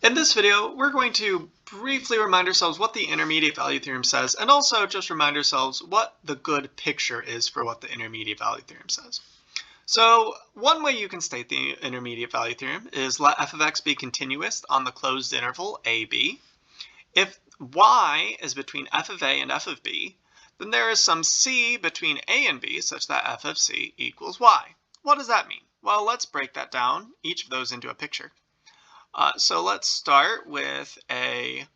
In this video, we're going to briefly remind ourselves what the intermediate value theorem says, and also just remind ourselves what the good picture is for what the intermediate value theorem says. So one way you can state the intermediate value theorem is let f of x be continuous on the closed interval ab. If y is between f of a and f of b, then there is some c between a and b such that f of c equals y. What does that mean? Well, let's break that down, each of those into a picture. So let's start with a,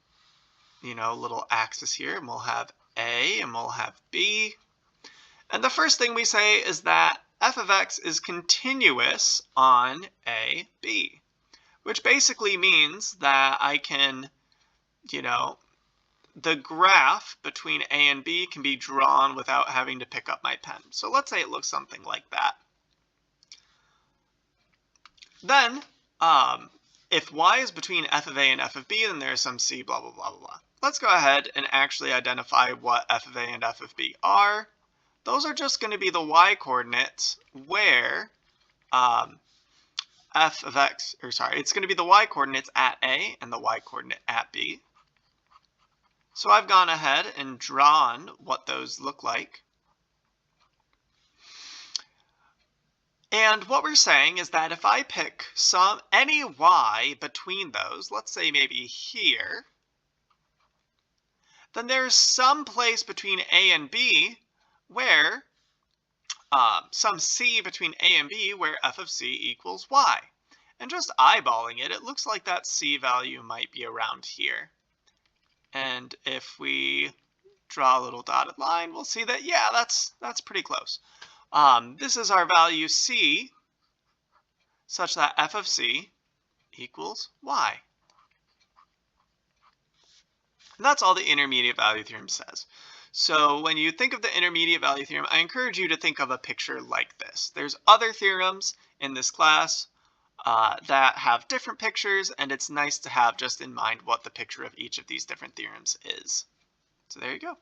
little axis here, and we'll have A and we'll have B. And the first thing we say is that f of x is continuous on A, B, which basically means that I can, the graph between A and B can be drawn without having to pick up my pen. So let's say it looks something like that. Then, if y is between f of a and f of b, then there's some c, blah, blah, blah, blah, blah. Let's go ahead and actually identify what f of a and f of b are. Those are just going to be the y-coordinates where f of x, it's going to be the y-coordinates at a and the y-coordinate at b. So I've gone ahead and drawn what those look like. And what we're saying is that if I pick any y between those, let's say maybe here, then there's some place between a and b where, some c between a and b where f of c equals y. And just eyeballing it, it looks like that c value might be around here. And if we draw a little dotted line, we'll see that, yeah, that's pretty close. This is our value c, such that f of c equals y. And that's all the intermediate value theorem says. So when you think of the intermediate value theorem, I encourage you to think of a picture like this. There's other theorems in this class that have different pictures, and it's nice to have just in mind what the picture of each of these different theorems is. So there you go.